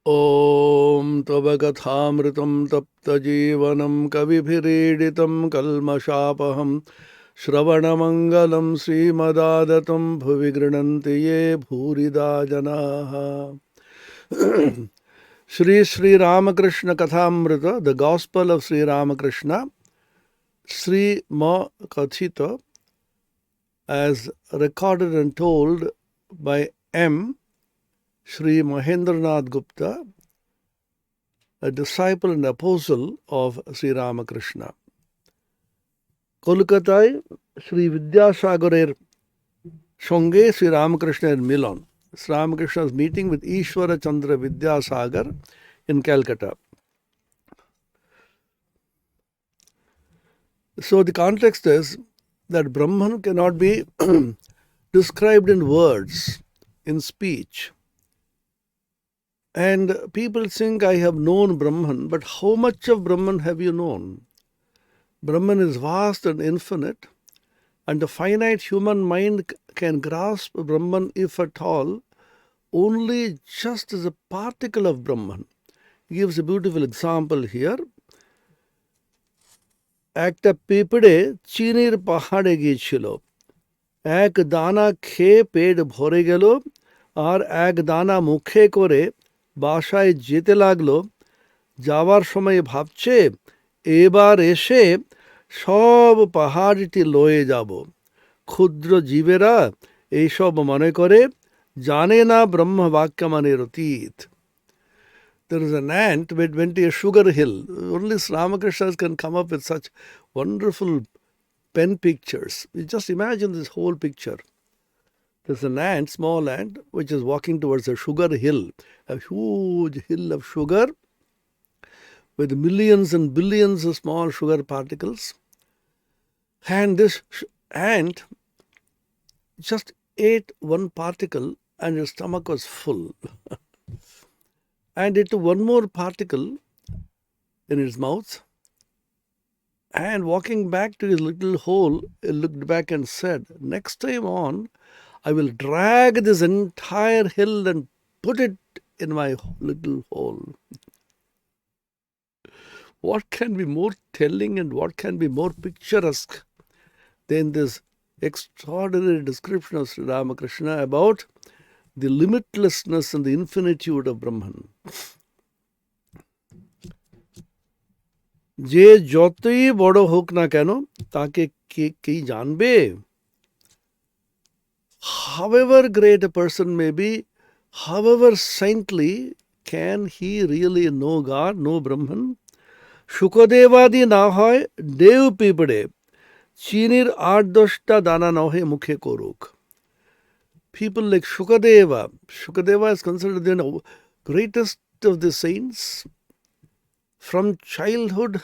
Om Tava Kathamritam Tapta Jeevanam Kavibhireeditam Kalmashapaham Shravanamangalam Srimadaadatam Bhuvi Grinanti Ye Bhurida Janaha. Sri Ramakrishna Kathamrita, the Gospel of Sri Ramakrishna, Sri Ma Kathita, as recorded and told by M. Sri Mahendranath Gupta, a disciple and apostle of Sri Ramakrishna. কলকাতায় শ্রী বিদ্যাসাগরের সঙ্গে শ্রী রামকৃষ্ণের মিলন. Sri Ramakrishna's meeting with Ishwara Chandra Vidyasagar in Calcutta. So the context is that Brahman cannot be described in words, in speech. And people think, I have known Brahman, but how much of Brahman have you known? Brahman is vast and infinite, and the finite human mind can grasp Brahman, if at all, only just as a particle of Brahman. He gives a beautiful example here. একটা পিঁপড়ে চিনির পাহাড়ে গিয়েছিল, এক দানা খেয়ে পেট ভরে গেল, আর এক দানা মুখে করে বাসায় যেতে লাগলো। যাওয়ার সময় ভাবছে, এবার এসে সব পাহাড়টি লয়ে যাব। ক্ষুদ্র জীবেরা এইসব মনে করে, জানে না ব্রহ্মবাক্যমানের অতীত। There is an ant that went to a sugar hill. Only Ramakrishnas can come up with such wonderful pen pictures. You just imagine this whole picture. There's an ant, small ant, which is walking towards a sugar hill, a huge hill of sugar with millions and billions of small sugar particles. And this ant just ate one particle and his stomach was full. And it took one more particle in his mouth, and walking back to his little hole, he looked back and said, next time on, I will drag this entire hill and put it in my little hole. What can be more telling and what can be more picturesque than this extraordinary description of Sri Ramakrishna about the limitlessness and the infinitude of Brahman? যে যতই বড় হোক না কেন, তাকে কে জানবে? However great a person may be, however saintly, can he really know God, know Brahman? শুকদেবাদি না হয় দেও পিঁপড়ে, চিনির ৮-১০টা দানা নহে মুখে করুক. People like Shukadeva. Shukadeva is considered the greatest of the saints. From childhood,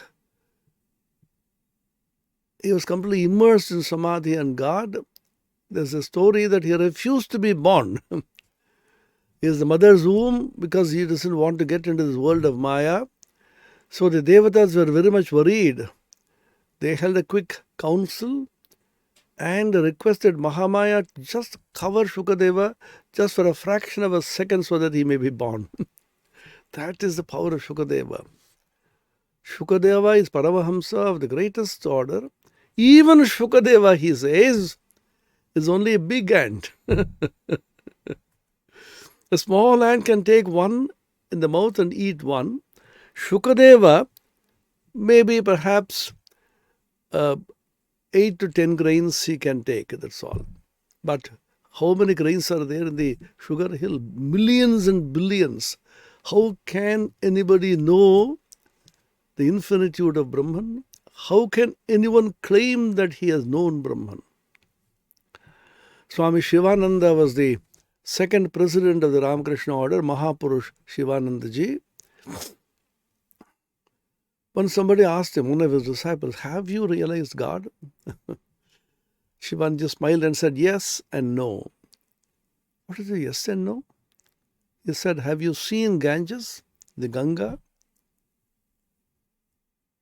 he was completely immersed in Samadhi and God. There's a story that he refused to be born. He is the mother's womb because he doesn't want to get into this world of Maya. So the Devatas were very much worried. They held a quick council and requested Mahamaya to just cover Shukadeva just for a fraction of a second so that he may be born. That is the power of Shukadeva. Shukadeva is Paramahamsa of the greatest order. Even Shukadeva, he says, is only a big ant. A small ant can take one in the mouth and eat one. Shukadeva may be perhaps 8 to 10 grains he can take, that's all. But how many grains are there in the sugar hill? Millions and billions. How can anybody know the infinitude of Brahman? How can anyone claim that he has known Brahman? Swami Shivananda was the second president of the Ramakrishna order, Mahapurush Shivanandaji. When somebody asked him, one of his disciples, have you realized God? Shivanji smiled and said, yes and no. What is the yes and no? He said, have you seen Ganges, the Ganga?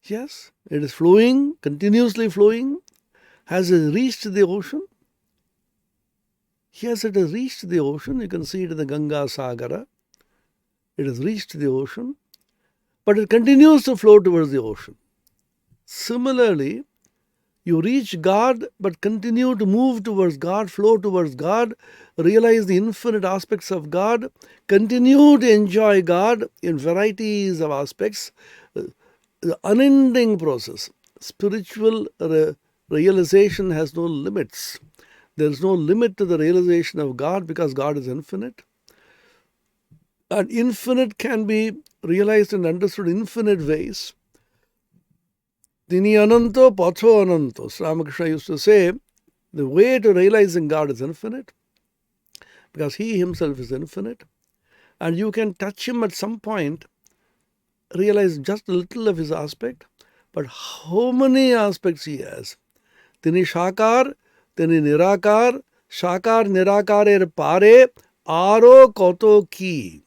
Yes, it is flowing, continuously flowing. Has it reached the ocean? Yes, it has reached the ocean. You can see it in the Ganga Sagara. It has reached the ocean, but it continues to flow towards the ocean. Similarly, you reach God, but continue to move towards God, flow towards God, realize the infinite aspects of God, continue to enjoy God in varieties of aspects, the unending process. Spiritual realization has no limits. There is no limit to the realization of God because God is infinite. And infinite can be realized and understood in infinite ways. Dini ananto, patho ananto. Ramakrishna used to say, the way to realizing God is infinite because He Himself is infinite. And you can touch Him at some point, realize just a little of His aspect, but how many aspects He has. Tini Shakar, Tini Nirakar, Shakar Nirakarer Pare, Aro Koto Ki.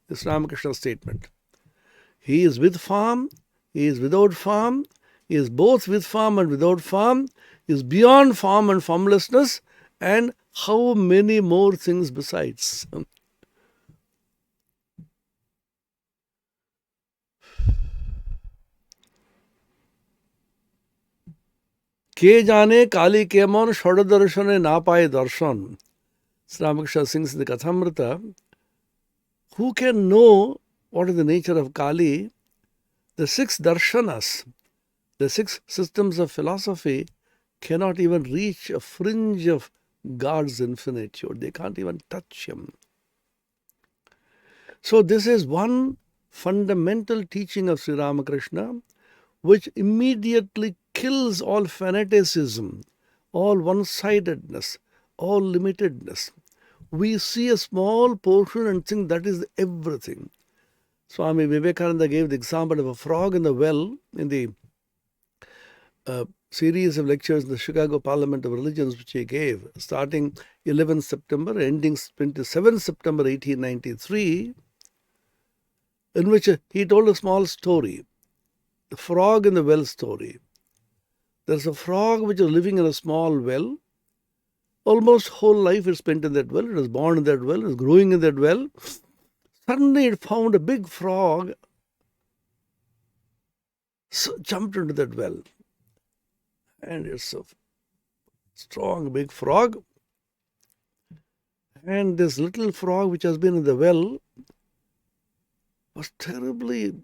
This is Ramakrishna's statement. He is with form, He is without form, He is both with form and without form, He is beyond form and formlessness, and how many more things besides. Ke jane kali kemon shodadarshane na paye darshan. Ramakrishna sings in the Kathamrita. Who can know what is the nature of Kali? The 6 darshanas, the 6 systems of philosophy cannot even reach a fringe of God's infinitude. They can't even touch Him. So this is one fundamental teaching of Sri Ramakrishna which immediately kills all fanaticism, all one-sidedness, all limitedness. We see a small portion and think that is everything. Swami Vivekananda gave the example of a frog in the well in the series of lectures in the Chicago Parliament of Religions which he gave, starting 11th September, ending 27th September 1893, in which he told a small story, the frog in the well story. There's a frog which is living in a small well. Almost whole life is spent in that well. It was born in that well. It was growing in that well. Suddenly it found a big frog, jumped into that well. And it's a strong big frog. And this little frog which has been in the well was terribly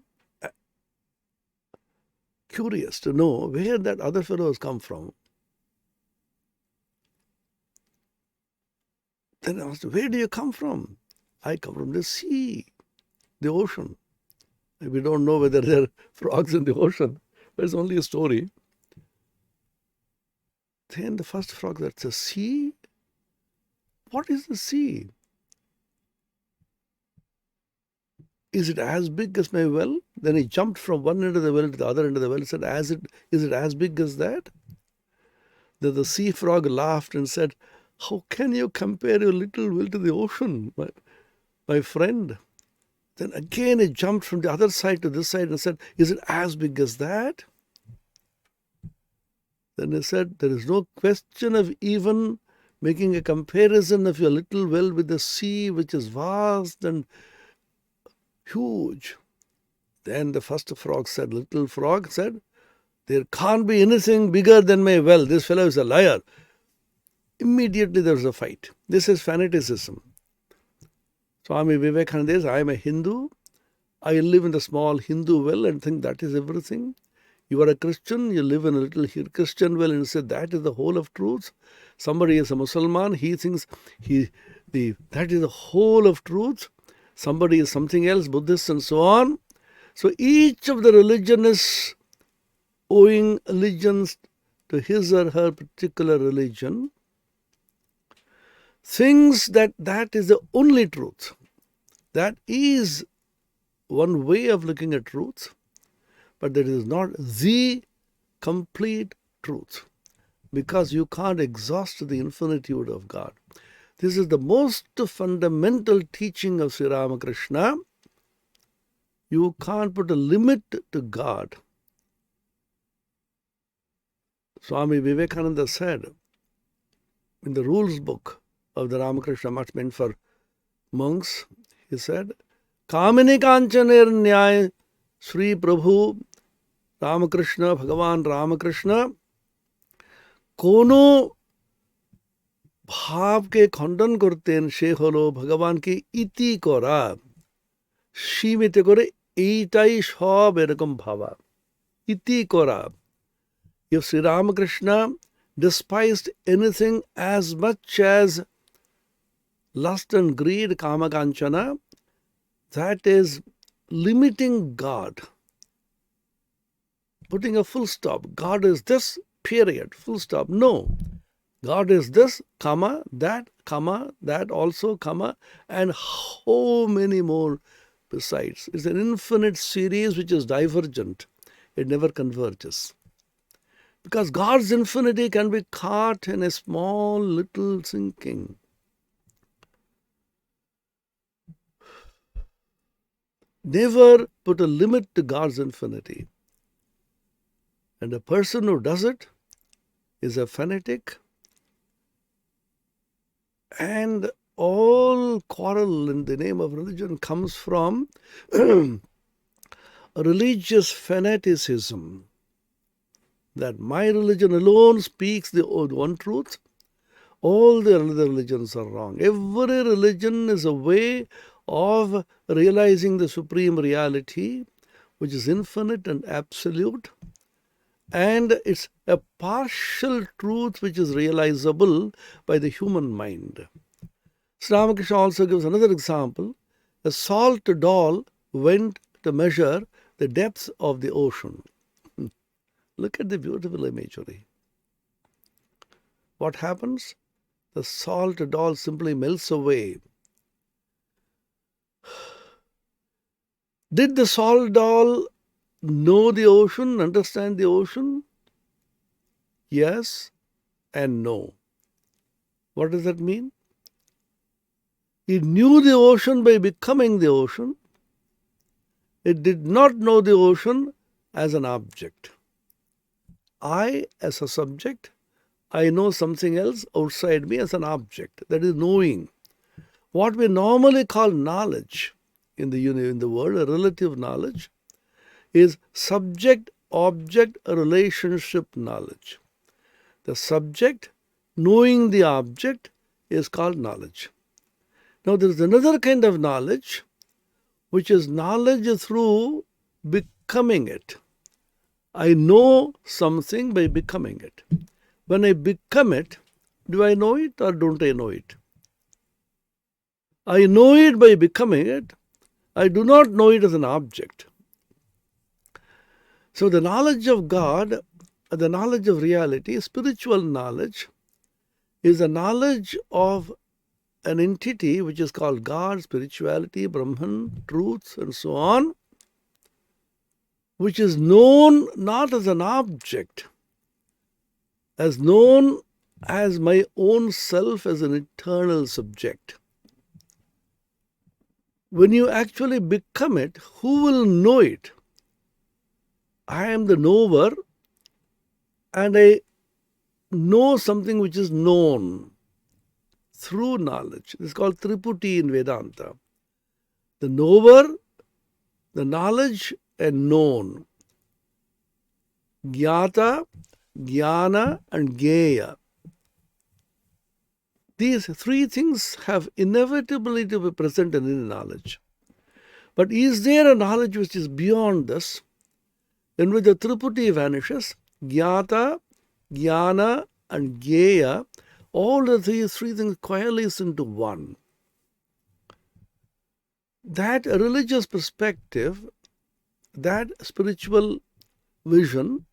curious to know where that other fellow has come from. Then I asked, where do you come from? I come from the sea, the ocean. We don't know whether there are frogs in the ocean, but it's only a story. Then the first frog, that's a sea? What is the sea? Is it as big as my well? Then he jumped from one end of the well to the other end of the well and said, is it as big as that? Then the sea frog laughed and said, how can you compare your little well to the ocean, my friend? Then again he jumped from the other side to this side and said, is it as big as that? Then he said, there is no question of even making a comparison of your little well with the sea, which is vast and huge. Then the first frog said, little frog said, there can't be anything bigger than my well. This fellow is a liar. Immediately there was a fight. This is fanaticism. Swami Vivekananda says, I am a Hindu. I live in the small Hindu well and think that is everything. You are a Christian, you live in a little Christian well and say that is the whole of truth. Somebody is a Muslim, he thinks that is the whole of truth. Somebody is something else, Buddhist and so on. So each of the religionists owing allegiance to his or her particular religion thinks that that is the only truth. That is one way of looking at truth, but that is not the complete truth, because you can't exhaust the infinitude of God. This is the most fundamental teaching of Sri Ramakrishna. You can't put a limit to God. Swami Vivekananda said in the rules book, of the Ramakrishna much meant for monks. He said, Kamini Kanchaner Nyay Sri Prabhu Ramakrishna, Bhagavan Ramakrishna, कोनो भाव के खंडन करतेन से hello भगवान के इति करा সীমিত করে এইটাই সব এরকম ভাবা ইতি করা if Sri Ramakrishna despised anything as much as lust and greed kama kanchana, that is limiting God, putting a full stop. God is this, period, full stop. No, God is this, comma, that also, comma, and how many more besides. It's an infinite series which is divergent. It never converges. Because God's infinity can be caught in a small little thinking. Never put a limit to God's infinity. And a person who does it is a fanatic. And all quarrel in the name of religion comes from religious fanaticism. That my religion alone speaks the one truth. All the other religions are wrong. Every religion is a way of realizing the supreme reality, which is infinite and absolute. And it's a partial truth which is realizable by the human mind. Sri Ramakrishna also gives another example. A salt doll went to measure the depth of the ocean. Look at the beautiful imagery. What happens? The salt doll simply melts away. Did the salt doll know the ocean, understand the ocean? Yes and no. What does that mean? It knew the ocean by becoming the ocean. It did not know the ocean as an object. I, as a subject, I know something else outside me as an object. That is knowing. What we normally call knowledge in the world, a relative knowledge, is subject-object relationship knowledge. The subject knowing the object is called knowledge. Now there is another kind of knowledge, which is knowledge through becoming it. I know something by becoming it. When I become it, do I know it or don't I know it? I know it by becoming it. I do not know it as an object. So the knowledge of God, the knowledge of reality, spiritual knowledge, is a knowledge of an entity which is called God, spirituality, Brahman, truth, and so on, which is known not as an object, as known as my own self as an eternal subject. When you actually become it, who will know it? I am the knower, and I know something which is known through knowledge. This is called Triputi in Vedanta. The knower, the knowledge, and known. Jnata, Jnana, and Gyeya. These three things have inevitably to be present in any knowledge. But is there a knowledge which is beyond this, in which the Triputi vanishes? Jnata, Jnana, and Gyeya, all of these three things coalesce into one. That religious perspective, that spiritual vision,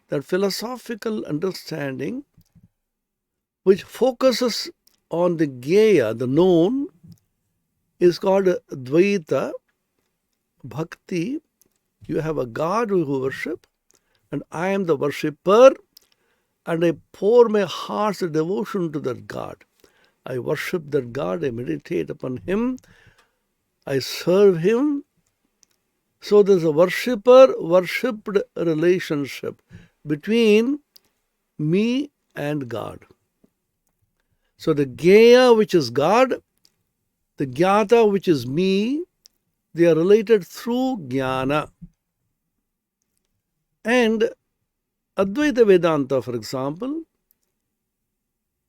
that philosophical understanding, which focuses on the Gyeya, the known, is called Dvaita, Bhakti. You have a God who worship, and I am the worshipper, and I pour my heart's devotion to that God. I worship that God, I meditate upon Him, I serve Him. So there's a worshipper-worshipped relationship between me and God. So the Gaya, which is God, the Jnata, which is me, they are related through Jnana. And Advaita Vedanta, for example,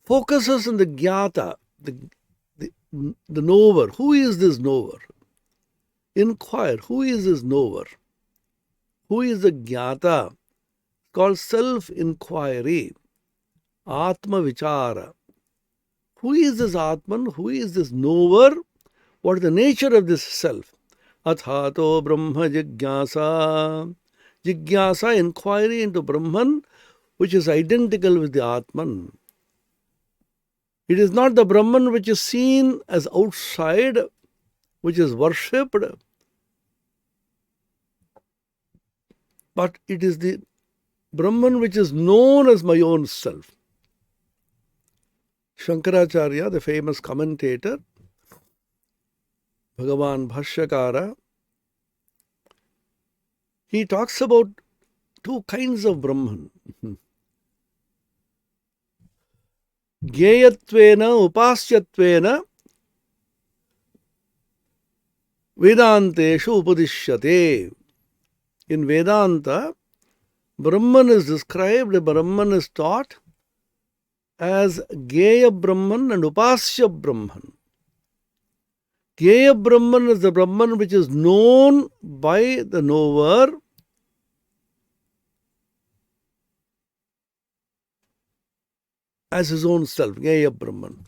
focuses on the Jnata, the knower. Who is this knower? Inquire, who is this knower? Who is the Jnata? Called self-inquiry, Atma Vichara. Who is this Atman? Who is this knower? What is the nature of this self? Athato Brahma Jigyasa. Jigyasa, inquiry into Brahman, which is identical with the Atman. It is not the Brahman which is seen as outside, which is worshipped, but it is the Brahman which is known as my own self. Shankaracharya, the famous commentator, Bhagavan Bhashyakara, he talks about two kinds of Brahman. Gyayatvena, Upasyatvena, Vedanteshu Upadishyate. In Vedanta, Brahman is described, Brahman is taught as Gaya Brahman and Upasya Brahman. Gaya Brahman is the Brahman which is known by the knower as his own self, Gaya Brahman.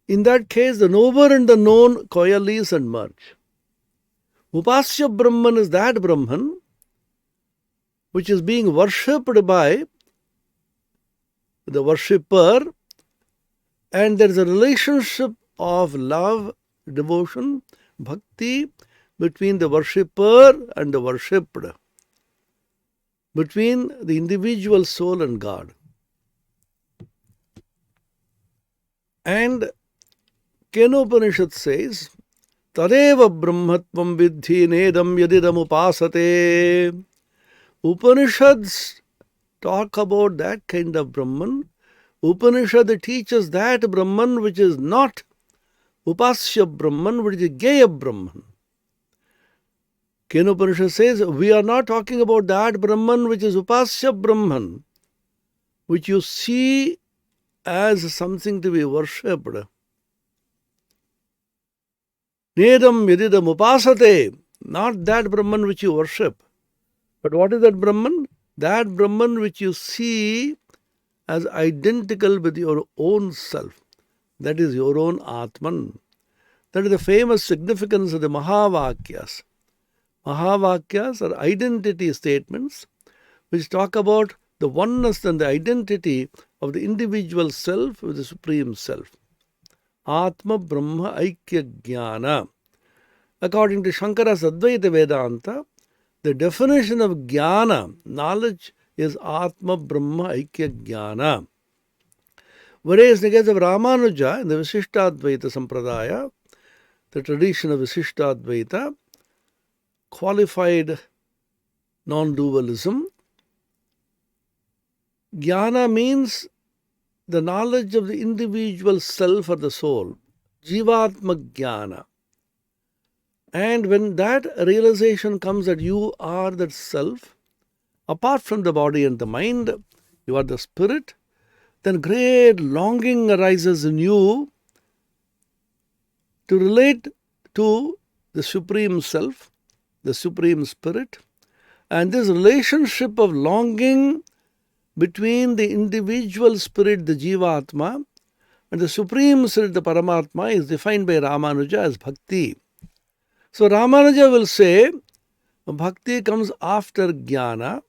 In that case, the knower and the known coalesce and merge. Upasya Brahman is that Brahman which is being worshipped by the worshipper, and there is a relationship of love, devotion, bhakti between the worshipper and the worshipped, between the individual soul and God. And Kenopanishad says, Tadeva Brahmatvam Vidhi Nedam Yadidam Upasate. Upanishads talk about that kind of Brahman. Upanishad teaches that Brahman which is not Upasya Brahman, which is Gaya Brahman. Kenopanishad says, we are not talking about that Brahman which is Upasya Brahman, which you see as something to be worshipped. Nedam Yadidam Upasate, not that Brahman which you worship. But what is that Brahman? That Brahman which you see as identical with your own self. That is your own Atman. That is the famous significance of the Mahavakyas. Mahavakyas are identity statements which talk about the oneness and the identity of the individual self with the Supreme Self. Atma Brahma Aikya Jnana. According to Shankara's Advaita Vedanta, the definition of Jnana, knowledge, is Atma Brahma Aikya Jnana. Whereas in the case of Ramanuja, in the Visishtadvaita Sampradaya, the tradition of Visishtadvaita, qualified non-dualism, Jnana means the knowledge of the individual self or the soul, Jivatma Jnana. And when that realization comes that you are that self, apart from the body and the mind, you are the spirit, then great longing arises in you to relate to the Supreme Self, the Supreme Spirit. And this relationship of longing between the individual spirit, the Jivatma, and the Supreme Spirit, the Paramatma, is defined by Ramanuja as Bhakti. So Ramanuja will say, Bhakti comes after Jnana.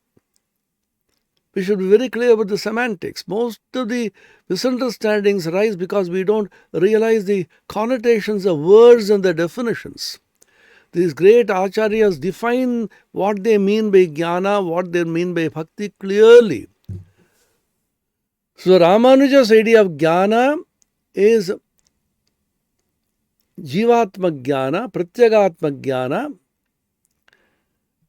We should be very clear about the semantics. Most of the misunderstandings arise because we don't realize the connotations of words and their definitions. These great acharyas define what they mean by Jnana, what they mean by Bhakti clearly. So Ramanuja's idea of Jnana is Jivatma Jnana, Pratyagatma Jnana,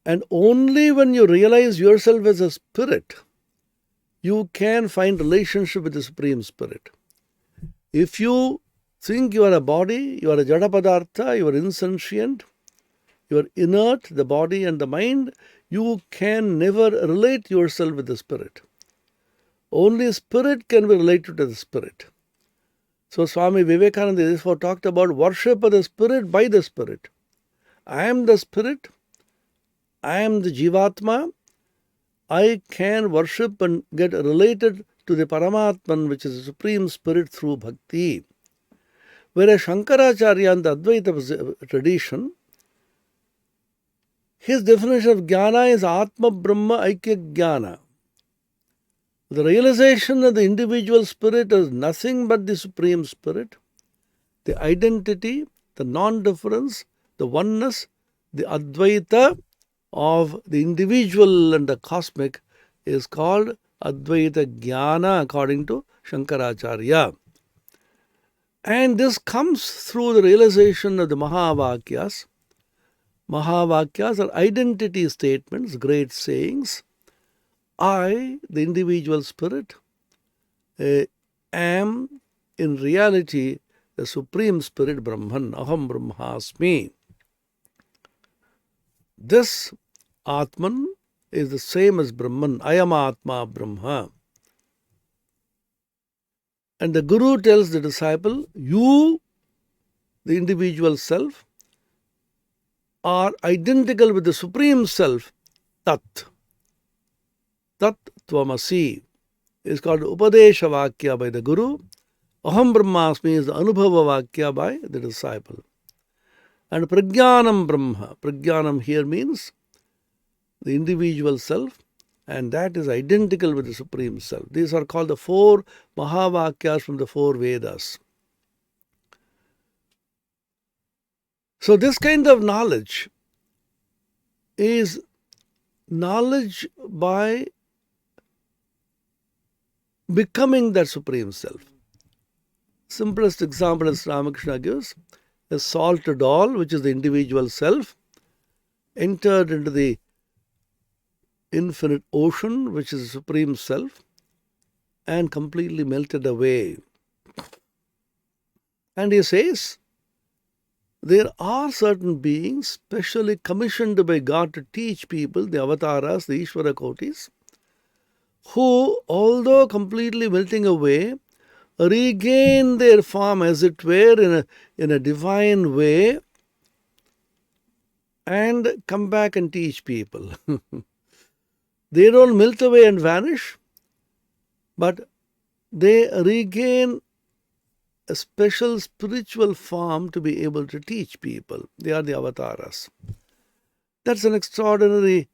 and only when you realize yourself as a spirit, you can find relationship with the Supreme Spirit. If you think you are a body, you are a jada padartha, you are insentient, you are inert, the body and the mind, you can never relate yourself with the spirit. Only spirit can be related to the spirit. So Swami Vivekananda therefore talked about worship of the spirit by the spirit. I am the spirit, I am the Jivatma, I can worship and get related to the Paramatman, which is the Supreme Spirit, through bhakti. Whereas Shankaracharya and the Advaita tradition, his definition of jnana is Atma Brahma Aikya Jnana. The realization of the individual spirit is nothing but the Supreme Spirit, the identity, the non-difference, the oneness, the Advaita of the individual and the cosmic is called Advaita Jnana according to Shankaracharya. And this comes through the realization of the Mahavakyas. Mahavakyas are identity statements, great sayings. I, the individual spirit, am in reality the Supreme Spirit Brahman, Aham Brahmasmi. This Atman is the same as Brahman, I am Atma Brahma. And the Guru tells the disciple, you, the individual self, are identical with the Supreme Self, Tat. Tat Tvamasi is called Upadesha Vakya by the Guru. Aham Brahmasmi is the Anubhava Vakya by the disciple. And Prajnanam Brahma. Prajnanam here means the individual self, and that is identical with the Supreme Self. These are called the four Mahavakyas from the four Vedas. So this kind of knowledge is knowledge by becoming that Supreme Self. Simplest example as Ramakrishna gives, a salt doll, which is the individual self, entered into the infinite ocean, which is the Supreme Self, and completely melted away. And he says, there are certain beings specially commissioned by God to teach people, the avatars, the Ishvara Kotis, who, although completely melting away, regain their form, as it were, in a divine way, and come back and teach people. They don't melt away and vanish, but they regain a special spiritual form to be able to teach people. They are the avatars. That's an extraordinary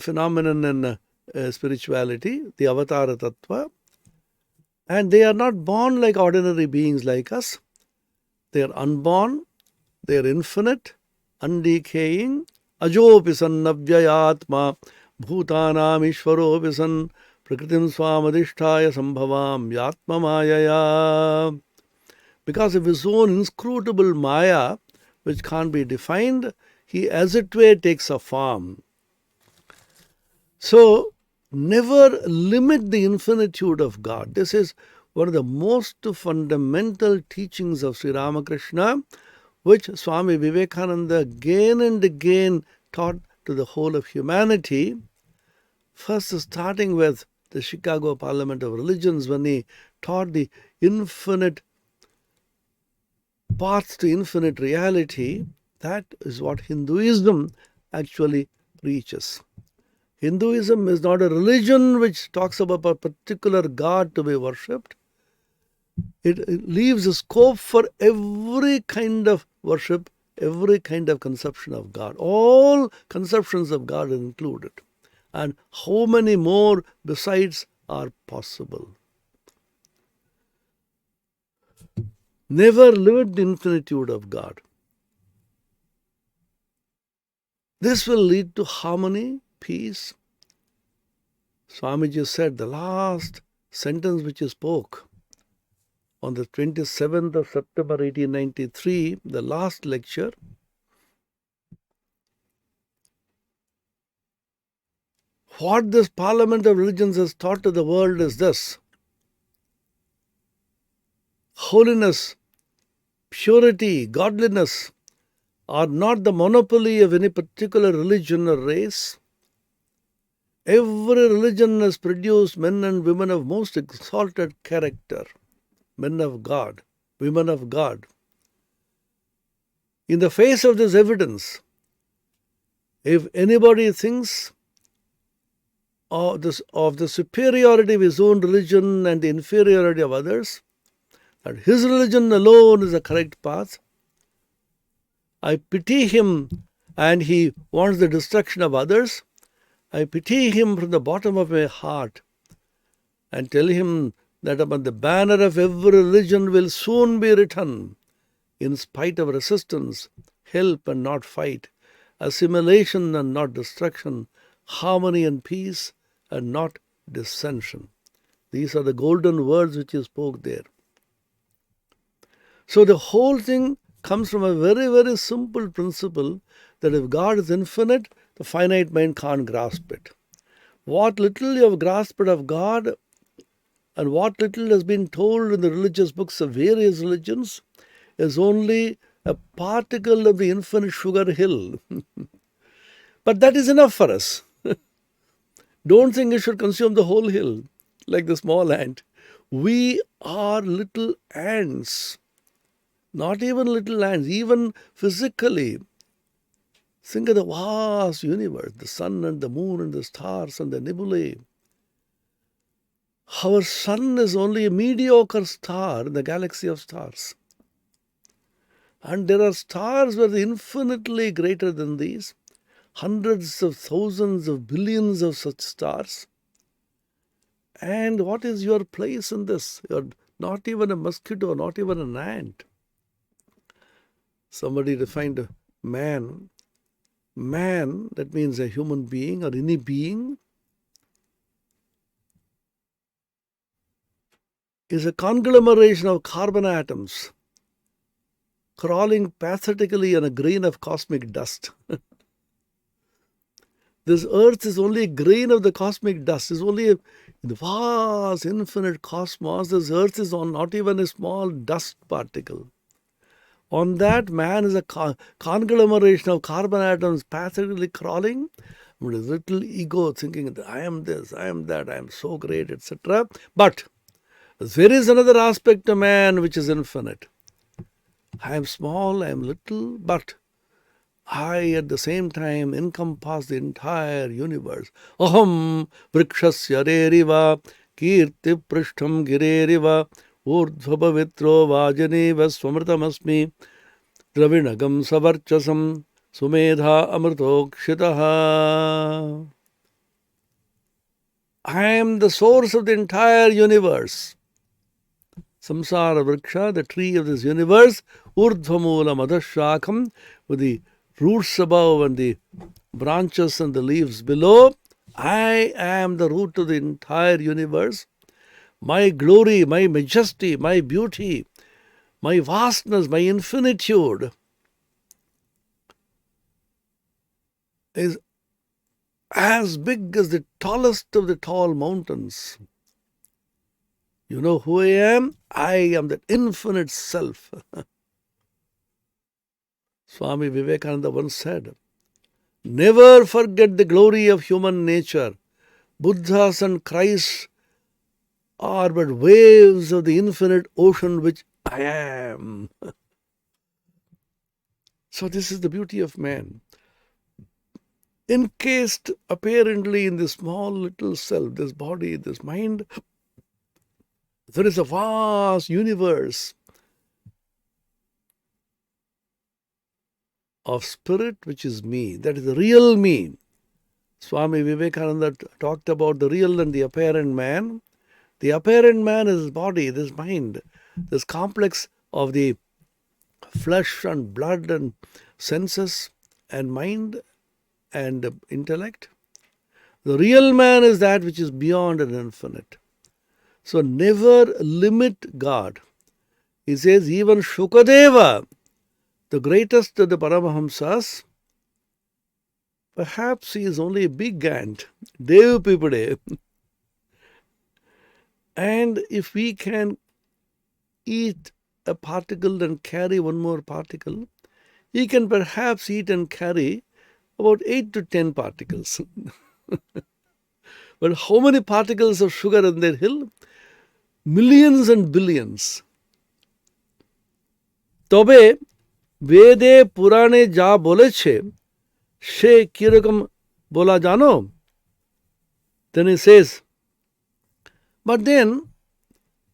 phenomenon in spirituality, the avatara tattva. And they are not born like ordinary beings like us. They are unborn, they are infinite, undecaying. Ajopi san navyayatma bhutanam ishvaro san prakritim swamadishtaya sambhavam yatma mayaya. Because of his own inscrutable maya, which can't be defined, he as it were takes a form. So, never limit the infinitude of God. This is one of the most fundamental teachings of Sri Ramakrishna, which Swami Vivekananda again and again taught to the whole of humanity. First, starting with the Chicago Parliament of Religions, when he taught the infinite path to infinite reality. That is what Hinduism actually preaches. Hinduism is not a religion which talks about a particular God to be worshipped. It leaves a scope for every kind of worship, every kind of conception of God. All conceptions of God are included. And how many more besides are possible? Never limit the infinitude of God. This will lead to harmony, peace. Swamiji said the last sentence which he spoke on the 27th of September 1893, the last lecture, what this Parliament of Religions has taught to the world is this: holiness, purity, godliness are not the monopoly of any particular religion or race. Every religion has produced men and women of most exalted character, men of God, women of God. In the face of this evidence, if anybody thinks of the superiority of his own religion and the inferiority of others, that his religion alone is the correct path, I pity him, and he wants the destruction of others. I pity him from the bottom of my heart and tell him that upon the banner of every religion will soon be written, in spite of resistance, help and not fight, assimilation and not destruction, harmony and peace and not dissension. These are the golden words which he spoke there. So the whole thing comes from a very, very simple principle that if God is infinite, the finite mind can't grasp it. What little you have grasped of God and what little has been told in the religious books of various religions is only a particle of the infinite sugar hill. But that is enough for us. Don't think it should consume the whole hill like the small ant. We are little ants. Not even little ants, even physically. Think of the vast universe, the sun and the moon and the stars and the nebulae. Our sun is only a mediocre star in the galaxy of stars. And there are stars that are infinitely greater than these. Hundreds of thousands of billions of such stars. And what is your place in this? You're not even a mosquito, not even an ant. Somebody defined man. Man, that means a human being or any being, is a conglomeration of carbon atoms crawling pathetically on a grain of cosmic dust. This earth is only a grain of the cosmic dust. It's only in the vast, infinite cosmos. This earth is not even a small dust particle. On that, man is a conglomeration of carbon atoms pathetically crawling with a little ego thinking that I am this, I am that, I am so great, etc. But there is another aspect of man which is infinite. I am small, I am little, but I at the same time encompass the entire universe. Aham vrikshasya reriva kirti prishtham gireriva urdhvabhavitro vajaneva swamritamasmi dravinagam savarchasam sumedha amritokshitaha. I am the source of the entire universe. Samsara vriksha, the tree of this universe, urdhvamula madhashakam, with the roots above and the branches and the leaves below. I am the root of the entire universe. My glory, my majesty, my beauty, my vastness, my infinitude is as big as the tallest of the tall mountains. You know who I am? I am that infinite self. Swami Vivekananda once said, never forget the glory of human nature. Buddhas and Christs are but waves of the infinite ocean which I am. So this is the beauty of man. Encased apparently in this small little self, this body, this mind, there is a vast universe of spirit which is me. That is the real me. Swami Vivekananda talked about the real and the apparent man. The apparent man is his body, this mind, this complex of the flesh and blood and senses and mind and intellect. The real man is that which is beyond and infinite. So never limit God. He says even Shukadeva, the greatest of the Paramahamsas, perhaps he is only a big ant, Dev Pipade. And if we can eat a particle and carry one more particle, he can perhaps eat and carry about 8 to 10 particles. But how many particles of sugar in that hill? Millions and billions. তবে বেদে পুরাণে যা বলেছে সে কিরকম বলা জানো? Then he says, but then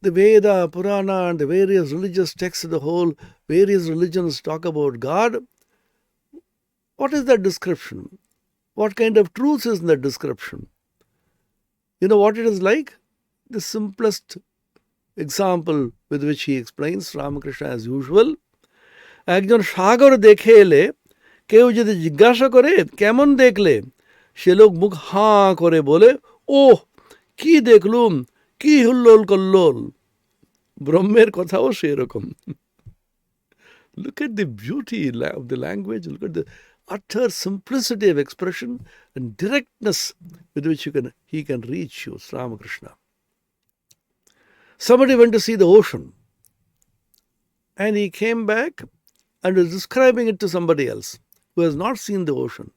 the Veda, Purana, and the various religious texts, the whole various religions talk about God. What is that description? What kind of truth is in that description? You know what it is like? The simplest example with which he explains, Ramakrishna as usual. একজন সাগর দেখে এলে কেউ যদি জিজ্ঞাসা করে কেমন দেখলে, সে লোক মুখ হাঁ করে বলে, ওহ কি দেখলুম, কি হুল্লোল কল্লোল। ব্রহ্মের কথাও সেরকম। Look at the beauty of the language, look at the utter simplicity of expression and directness with which he can reach you, Ramakrishna. Somebody went to see the ocean and he came back and was describing it to somebody else who has not seen the ocean.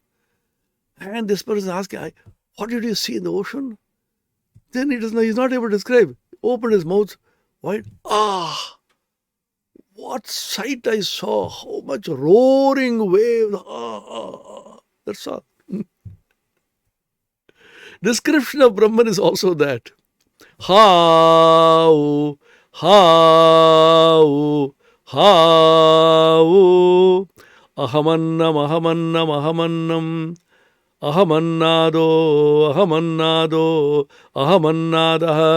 And this person asking, what did you see in the ocean? Then he's not able to describe. Opened his mouth wide. What sight I saw, how much roaring waves. That's all. Description of Brahman is also that. How, ahamannam, ahamannam, ahamannam, ahamannado, ahamannado, ahamannadaha,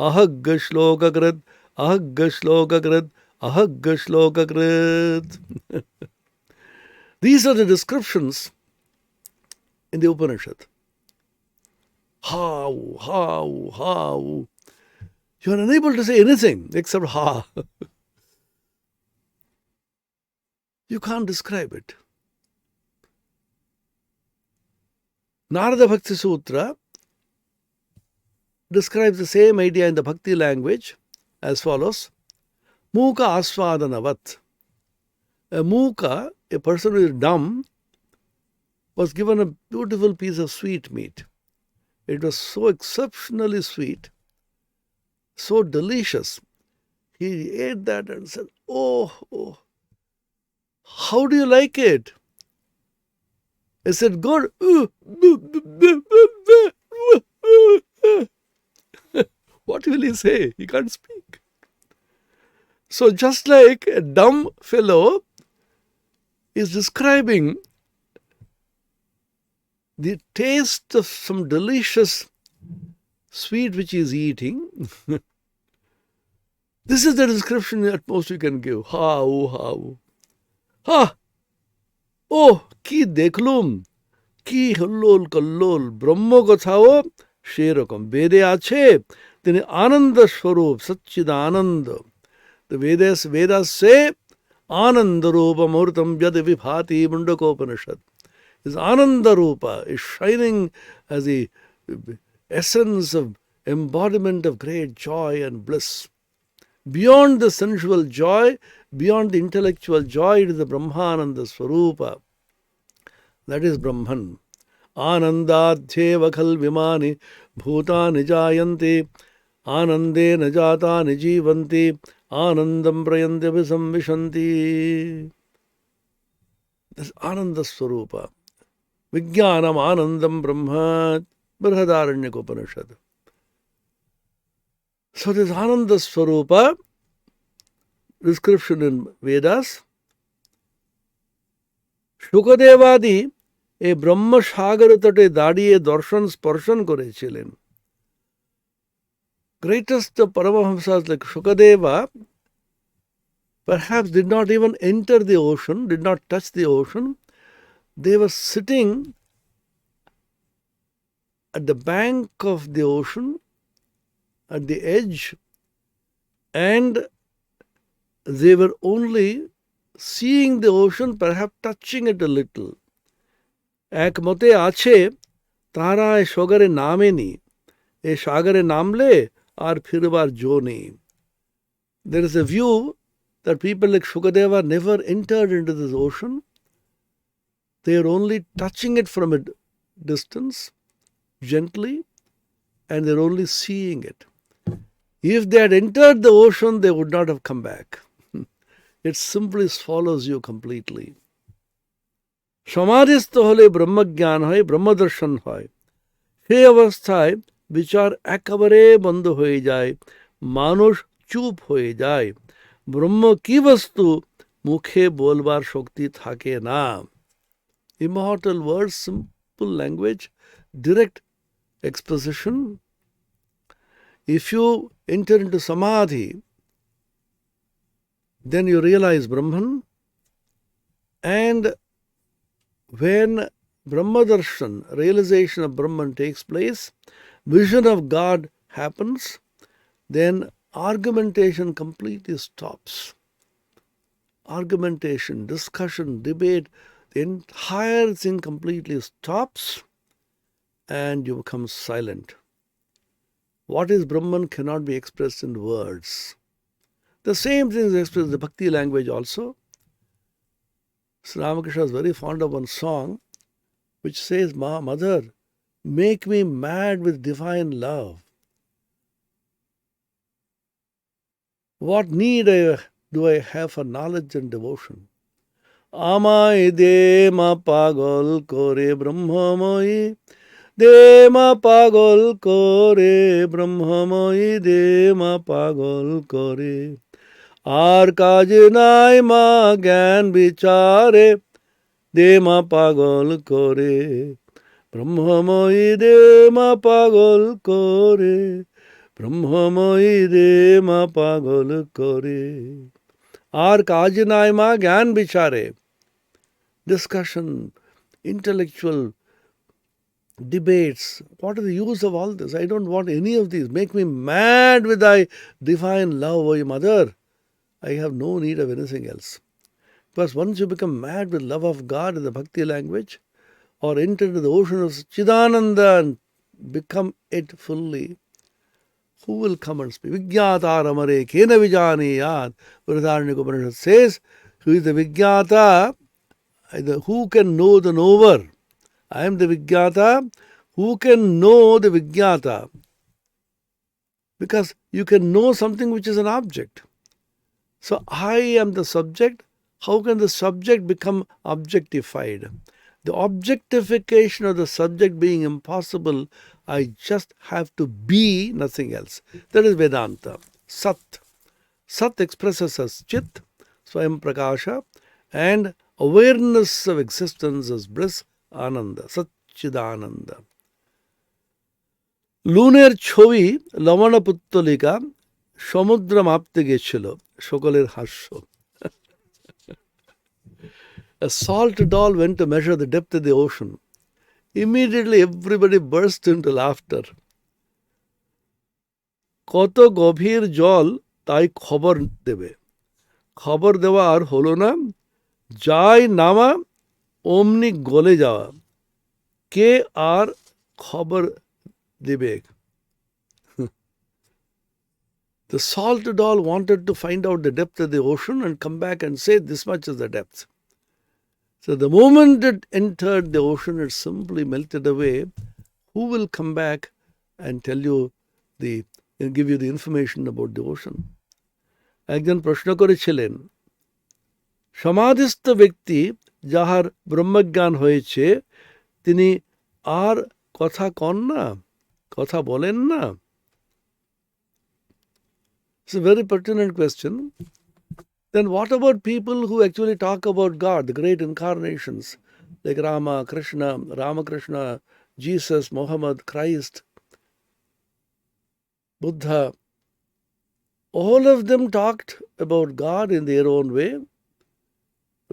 ahagga shlokakrit, ahagga shlokakrit, ahagga shlokakrit. These are the descriptions in the Upanishad. How. You are unable to say anything except ha. You can't describe it. Narada Bhakti Sutra describes the same idea in the Bhakti language as follows. Muka asvadanavat. A muka, a person who is dumb, was given a beautiful piece of sweet meat. It was so exceptionally sweet, so delicious. He ate that and said, oh, how do you like it? I said, good. What will he say? He can't speak. So just like a dumb fellow is describing the taste of some delicious sweet which he is eating, this is the description at most you can give. How. Oh, কি দেখলুম, কি হল্লোল কল্লোল। ব্রহ্ম কথাও সেরকম। বেদে আছে তিনি আনন্দ স্বরূপ, সচ্চিদানন্দ। The Vedas say Ananda Rupa Murtam Yad Vibhati Mundakopanishad. His Ananda Rupa is shining as the essence of embodiment of great joy and bliss. Beyond the sensual joy, beyond the intellectual joy, it is the Brahmananda Swarupa. That is Brahman. Anandadhyeva khal vimani bhutani jayanti anande najatani jivanti anandam prayante visamvishanti. This Ananda Swarupa. Vijnanam Anandam Brahma. Brihadaranyaka Upanishad. So this Ananda Swarupa, description in Vedas, Shukadevadi এই ব্রহ্ম সাগর তটে দাঁড়িয়ে দর্শন স্পর্শন করেছিলেন। Greatest of Paramahamsas like Shukadeva perhaps did not even enter the ocean, did not touch the ocean. They were sitting at the bank of the ocean, at the edge, and they were only seeing the ocean, perhaps touching it a little. এক মতে আছে তারা এ সাগরে নামেনি, এ সাগরে নামলে আর ফিরবার জো নেই। There is a view that people like Shukadeva never entered into this ocean. They are only touching it from a distance, gently, and they're only seeing it. If they had entered the ocean, they would not have come back. It simply swallows you completely. সমাধিস্থ হলে ব্রহ্মজ্ঞান হয়, ব্রহ্মদর্শন হয়। সেই অবস্থায় বিচার একেবারে বন্ধ হয়ে যায়, মানুষ চুপ হয়ে যায়। ব্রহ্ম কি বস্তু মুখে বলবার শক্তি থাকে না। Immortal words, simple language, direct exposition. If you enter into samadhi, then you realize Brahman, and when Brahmadarshan, realization of Brahman takes place, vision of God happens, then argumentation completely stops. Argumentation, discussion, debate, the entire thing completely stops and you become silent. What is Brahman cannot be expressed in words. The same thing is expressed in the bhakti language also. Sri Ramakrishna is very fond of one song which says, Mother, make me mad with divine love. What need do I have for knowledge and devotion? Amai de ma pagol kore brahmamoyi, de ma pagol kore brahmamoyi, de ma pagol kore. আর কাজ নাই মা জ্ঞান বিচারে, দে মা পাগল করে। ব্রহ্মময়ী দে মা পাগল করে, ব্রহ্মময়ী দে মা পাগল করে। আর কাজ নাই মা জ্ঞান বিচারে। Discussion, intellectual debates. What is the use of all this? I don't want any of these. Make me mad with thy divine love, O Mother. I have no need of anything else. Because once you become mad with love of God in the bhakti language, or enter into the ocean of Chidananda and become it fully, who will come and speak? Vijnata ramare kena vijaniyat. Vrihadaranyaka Upanishad says, who is the Vijnata? Who can know the knower? I am the Vijnata. Who can know the Vijnata? Because you can know something which is an object. So I am the subject. How can the subject become objectified? The objectification of the subject being impossible, I just have to be nothing else. That is Vedanta. Sat. Sat expresses as Chit, Swayam Prakasha, and awareness of existence as bliss, Ananda, Satchidananda. লুনের ছবি লবণ পুত্তলিকা সমুদ্র মাপতে গেছিল, সকলের হাস্য। A salt doll went to measure the depth of the ocean. Immediately everybody burst into laughter. কত গভীর জল তাই খবর দেবে। খবর দেওয়া আর হলো না, যাই নামা অমনি গলে যাওয়া। কে আর খবর দেবে? The salt doll wanted to find out the depth of the ocean and come back and say this much is the depth. So the moment it entered the ocean, it simply melted away. Who will come back and tell you and give you the information about the ocean? একজন প্রশ্ন করেছিলেন, সমাধিস্থ ব্যক্তি যাহার ব্রহ্মজ্ঞান হয়েছে তিনি আর কথা কন না, কথা বলেন না? It's a very pertinent question. Then what about people who actually talk about God, the great incarnations, like Rama, Krishna, Ramakrishna, Jesus, Muhammad, Christ, Buddha? All of them talked about God in their own way,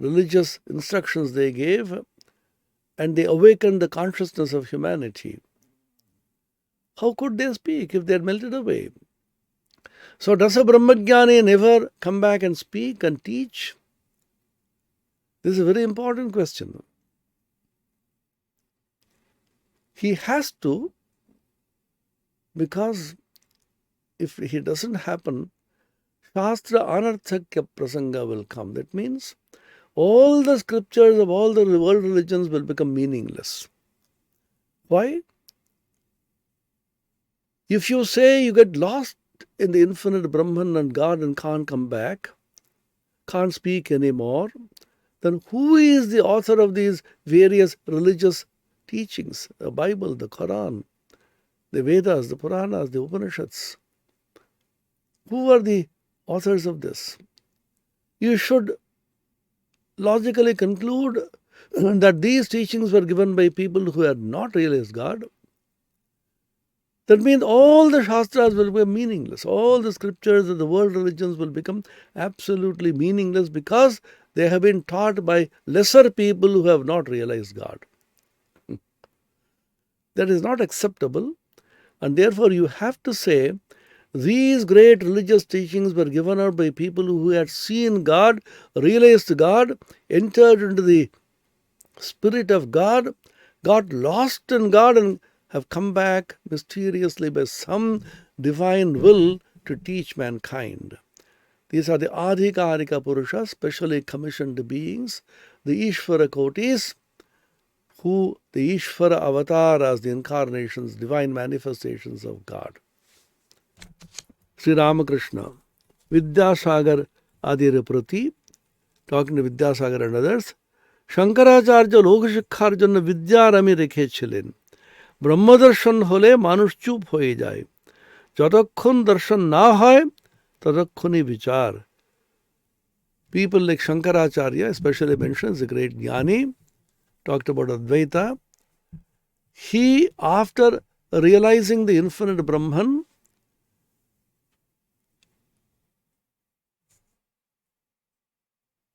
religious instructions they gave, and they awakened the consciousness of humanity. How could they speak if they had melted away? So does a Brahmajnani never come back and speak and teach? This is a very important question. He has to, because if he doesn't happen, Shastra anarthakya prasanga will come. That means all the scriptures of all the world religions will become meaningless. Why? If you say you get lost in the infinite Brahman and God and can't come back, can't speak anymore, then who is the author of these various religious teachings? The Bible, the Quran, the Vedas, the Puranas, the Upanishads. Who are the authors of this? You should logically conclude that these teachings were given by people who had not realized God. That means all the Shastras will be meaningless. All the scriptures of the world religions will become absolutely meaningless because they have been taught by lesser people who have not realized God. That is not acceptable, and therefore you have to say these great religious teachings were given out by people who had seen God, realized God, entered into the Spirit of God, got lost in God, and have come back mysteriously by some divine will to teach mankind. These are the Adhikarika Purusha, specially commissioned beings, the Ishvara Kotis, who the Ishvara avatars, the incarnations, divine manifestations of God. Sri Ramakrishna, Vidyasagar Adira Prati, talking to Vidyasagar and others, Shankaracharya লোকশিক্ষার জন্য বিদ্যার আমি রেখেছিলেন। ব্রহ্মদর্শন হলে মানুষ চুপ হয়ে যায়, যতক্ষণ দর্শন না হয় ততক্ষণই বিচার. People like Shankaracharya especially mentions the great Jnani, talked about Advaita. He, after realizing the infinite Brahman,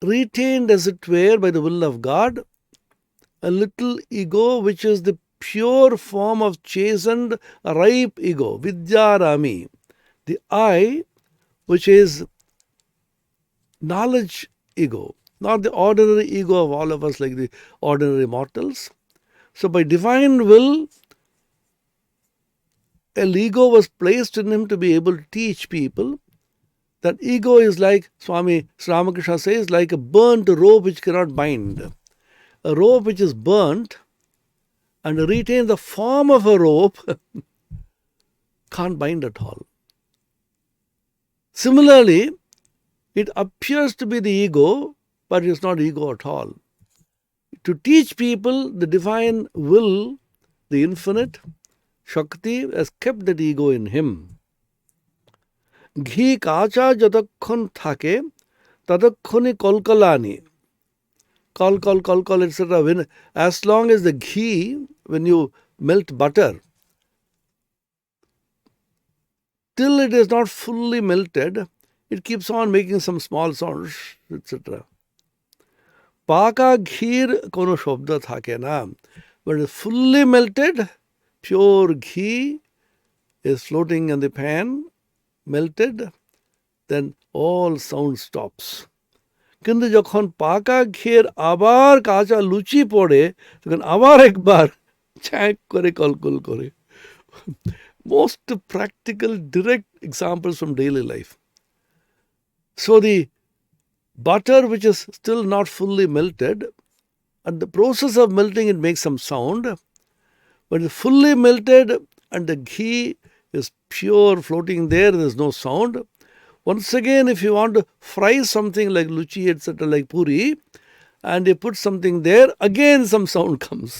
retained, as it were, by the will of God, a little ego which is the pure form of chastened, ripe ego, Vidyarami, the I, which is knowledge ego, not the ordinary ego of all of us like the ordinary mortals. So by divine will, an ego was placed in him to be able to teach people. That ego is like, Swami Ramakrishna says, like a burnt rope which cannot bind. A rope which is burnt and retains the form of a rope can't bind at all. Similarly, it appears to be the ego, but it is not ego at all. To teach people the divine will, the infinite, Shakti, has kept that ego in him. ঘি কাঁচা যতক্ষণ থাকে ততক্ষণই কলকলানি, call, etc. As long as the ghee, when you melt butter, till it is not fully melted, it keeps on making some small sounds, etc. পাকা ঘির কোনো শব্দ থাকে না, but fully melted, pure ghee is floating in the pan, melted, then all sound stops. কিন্তু যখন পাকা ঘিয়ের আবার কাঁচা লুচি পড়ে তখন আবার একবার ছ্যাঁক করে কলকল করে. Most practical, direct examples from daily life. So the butter which is still not fully melted, at the process of melting it makes some sound, but it's fully melted and the ghee is pure floating there is no sound. Once again, if you want to fry something like luchi, etc., like puri, and you put something there, again some sound comes.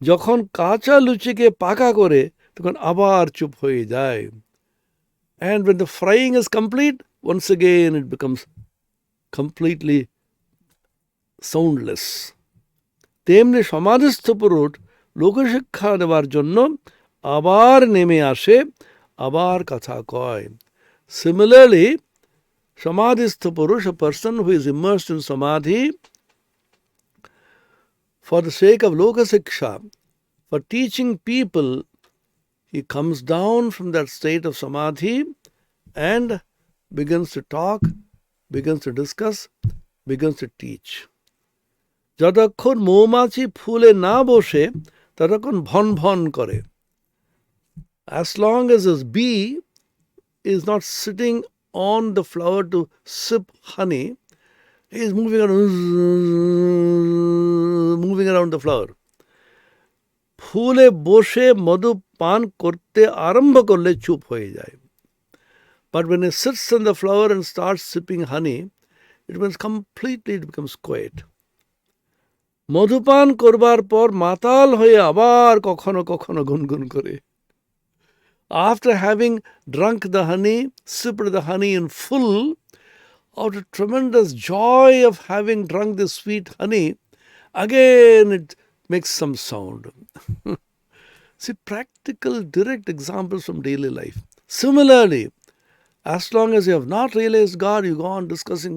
যখন কাঁচা লুচিকে পাকা করে তখন আবার চুপ হয়ে যায়. And when the frying is complete, once again it becomes completely soundless. তেমনি সমাধিস্থ পুরুষ লোকশিক্ষা দেওয়ার জন্য আবার নেমে আসে, আবার কথা কয়. Similarly, samadhistha purush, a person who is immersed in samadhi, for the sake of lokasiksha, for teaching people, he comes down from that state of samadhi and begins to talk, begins to discuss, begins to teach. যতক্ষণ মৌমাছি ফুলে না বসে ততক্ষণ von von করে. As long as his bee is not sitting on the flower to sip honey. He is moving around the flower. ফুলে বসে মধু পান করতে আরম্ভ করলে চুপ হয়ে যায়. But when he sits on the flower and starts sipping honey, it becomes quiet. মধুপান করবার পর মাতাল হয়ে আবার কখনো কখনো গুনগুন করে. After having drunk the honey, sipped the honey in full, out of tremendous joy of having drunk the sweet honey, again it makes some sound. See, practical, direct examples from daily life. Similarly, as long as you have not realized God, you go on discussing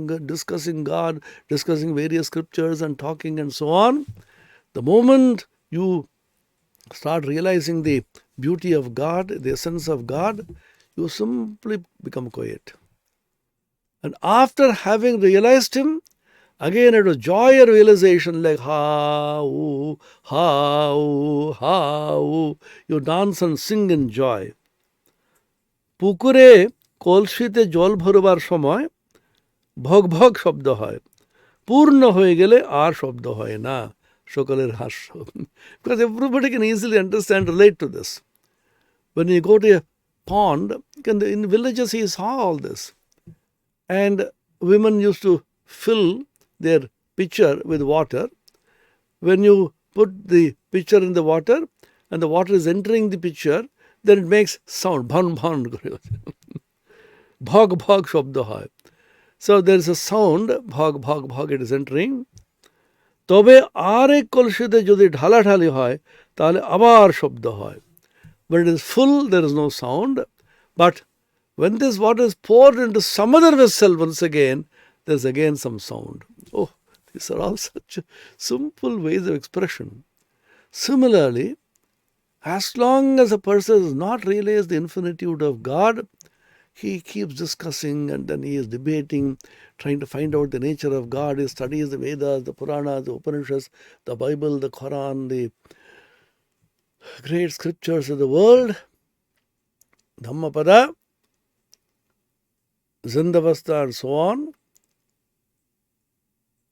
God, discussing various scriptures and talking and so on. The moment you start realizing the beauty of God, the essence of God, you simply become quiet. And after having realized Him, again it was joy or realization, like ha-oo, ha-oo, ha-oo. You dance and sing in joy. পুকুরে কলসিতে জল ভরবার সময় ভগ ভগ শব্দ হয়, পূর্ণ হয়ে গেলে আর শব্দ হয় না. সকলের হাস্য. Because everybody can easily understand, relate to this. When you go to a pond, in villages he saw all this. And women used to fill their pitcher with water. When you put the pitcher in the water and the water is entering the pitcher, then it makes sound. Bhan bhan. Bhag bhag shabda hai. So there is a sound. Bhag bhag bhag, it is entering. তবে আর এক কলসিতে যদি ঢালাঢালি হয় তাহলে আবার শব্দ হয়. When it is full, there is no sound. But when this water is poured into some other vessel once again, there is again some sound. Oh, these are all such simple ways of expression. Similarly, as long as a person has not realized the infinitude of God, he keeps discussing and then he is debating, trying to find out the nature of God. He studies the Vedas, the Puranas, the Upanishads, the Bible, the Quran, the great scriptures of the world. Dhammapada, Zindavasta and so on.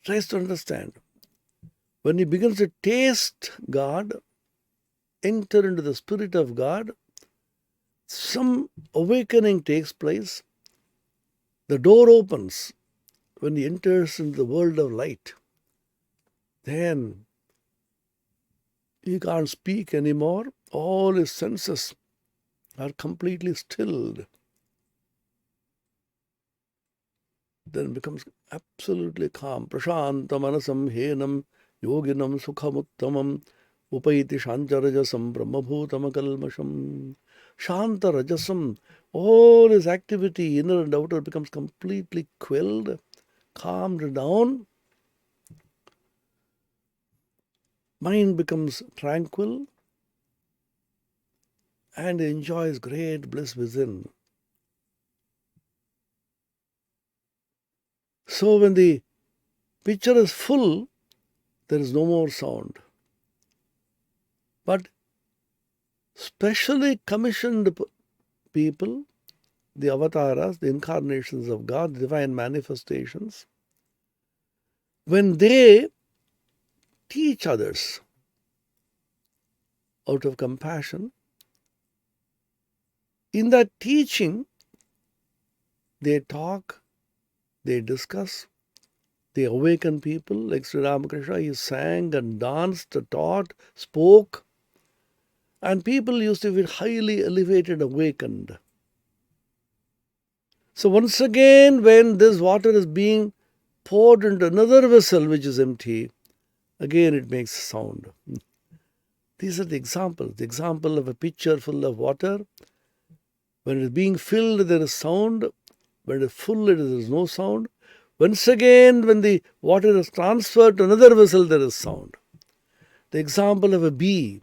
Tries to understand. When he begins to taste God, enter into the spirit of God, some awakening takes place. The door opens when he enters into the world of light. Then he can't speak anymore. All his senses are completely stilled. Then becomes absolutely calm. Prashanta manasam henam yoginam sukhamuttamam upaiti shantarajasam brahmabhutamakalmasham. Shanta rajasam, all his activity, inner and outer, becomes completely quelled, calmed down. Mind becomes tranquil and enjoys great bliss within. So when the pitcher is full, there is no more sound. But specially commissioned people, the avatars, the incarnations of God, the divine manifestations, when they teach others out of compassion, in that teaching, they talk, they discuss, they awaken people. Like Sri Ramakrishna, he sang and danced, taught, spoke, and people used to be highly elevated, awakened. So once again, when this water is being poured into another vessel which is empty, again it makes sound. These are the examples. The example of a pitcher full of water. When it is being filled, there is sound. When it is full, there is no sound. Once again, when the water is transferred to another vessel, there is sound. The example of a bee.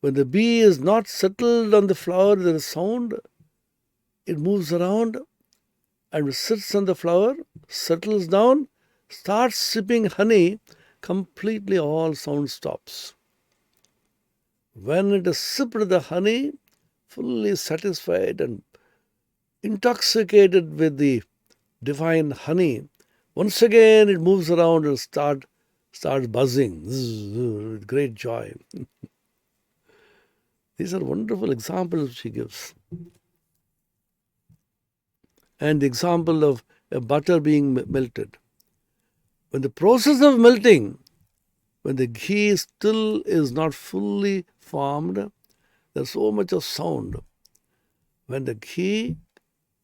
When the bee is not settled on the flower, there is sound. It moves around and sits on the flower, settles down, starts sipping honey, completely all sound stops. When it has sipped the honey, fully satisfied and intoxicated with the divine honey, once again it moves around and starts buzzing with great joy. These are wonderful examples which he gives. And the example of a butter being melted. When the process of melting, when the ghee still is not fully formed, there's so much of sound. When the ghee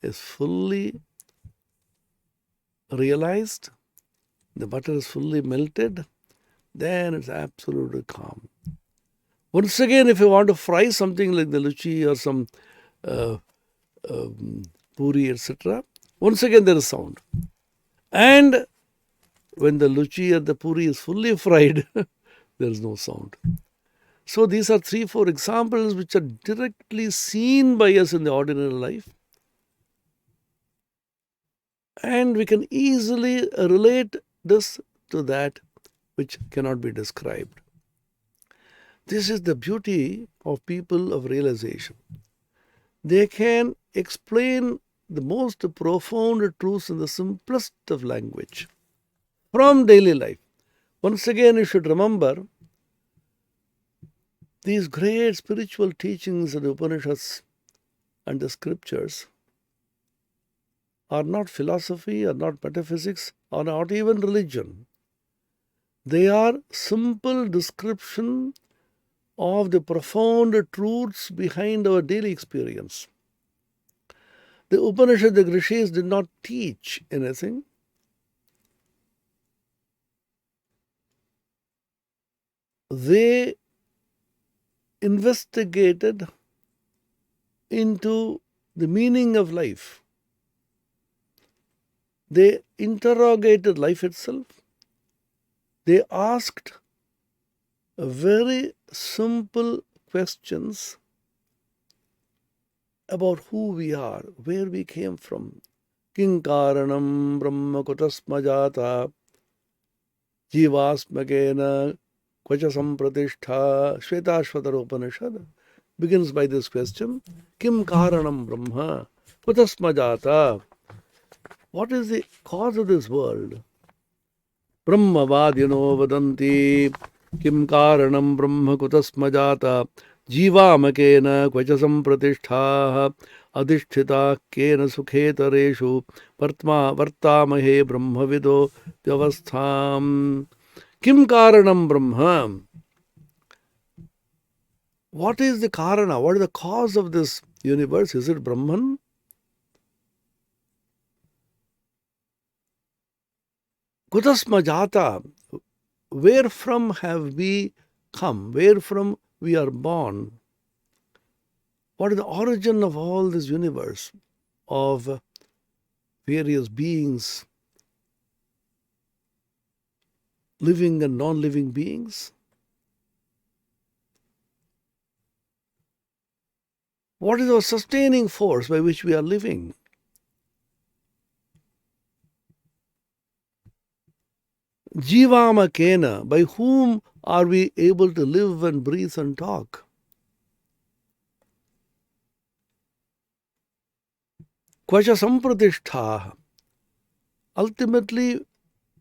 is fully realized, the butter is fully melted, then it's absolutely calm. Once again, if you want to fry something like the luchi or some puri, etc., once again there is sound. And when the luchi or the puri is fully fried, there is no sound. So these are 3-4 examples which are directly seen by us in the ordinary life. And we can easily relate this to that which cannot be described. This is the beauty of people of realization. They can explain the most profound truths in the simplest of language from daily life. Once again, you should remember these great spiritual teachings of the Upanishads and the scriptures are not philosophy, are not metaphysics, are not even religion. They are simple description of the profound truths behind our daily experience. The Upanishad, the Rishis did not teach anything. They investigated into the meaning of life. They interrogated life itself. They asked very simple questions about who we are, where we came from. King karanam brahma kutasma jata jivasmakena kvacha sampratishta. Shvetashvatara Upanishad begins by this question. Kim karanam brahma kutasma jata. What is the cause of this world? Brahmavadino vadanti kim karanam brahma kutasma jata jivamakena kvacha sampratishta adishthita kena sukhetareshu vartamahe brahmavido vyavastham. Kim karanam brahma? What is the karana? What is the cause of this universe? Is it Brahman? Kutasma jata, where from have we come? Where from we are born? What is the origin of all this universe of various beings, living and non-living beings? What is our sustaining force by which we are living? Jivama kena, by whom are we able to live and breathe and talk? Kvacha sampratishta, ultimately,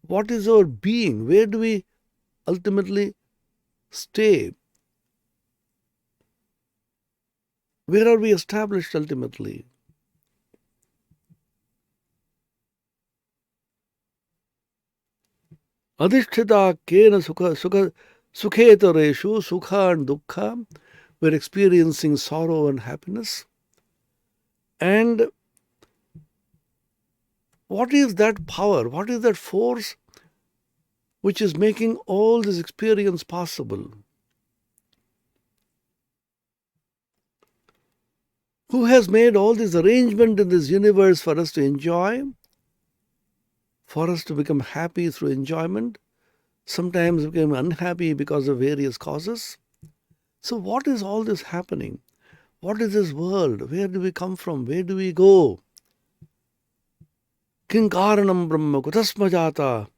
what is our being? Where do we ultimately stay? Where are we established ultimately? Adishthita kena sukhetareshu, sukha and dukkha. We're experiencing sorrow and happiness. And what is that power? What is that force which is making all this experience possible? Who has made all this arrangement in this universe for us to enjoy? For us to become happy through enjoyment, sometimes become unhappy because of various causes. So what is all this happening? What is this world? Where do we come from? Where do we go? Kim karanam brahma kutasma jata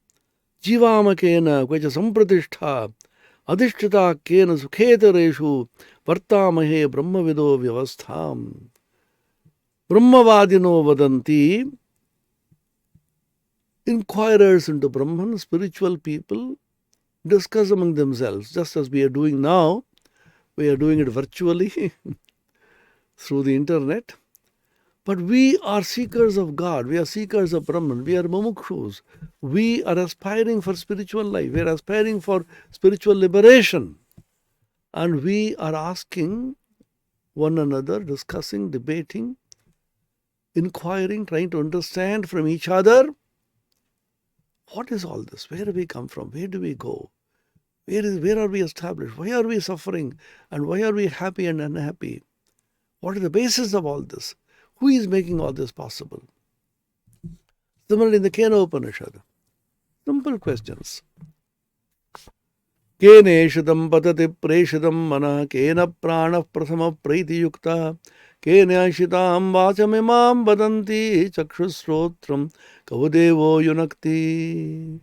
jivamakena kvacha sampratishta adishthita kena sukhetareshu vartamahe brahmavido vyavastham. Brahmavadino vadanti, inquirers into Brahman, spiritual people, discuss among themselves, just as we are doing now. We are doing it virtually through the internet. But we are seekers of God. We are seekers of Brahman. We are mumukshus. We are aspiring for spiritual life. We are aspiring for spiritual liberation. And we are asking one another, discussing, debating, inquiring, trying to understand from each other, what is all this? Where do we come from? Where do we go? Where are we established? Why are we suffering? And why are we happy and unhappy? What is the basis of all this? Who is making all this possible? Similarly, in the Kena Upanishad, simple questions. Keneshadam patati preshadam mana kena prana prasama praiti yukta kenashitam vachamimam vadanti chakshusrotram kavadevo yunakti.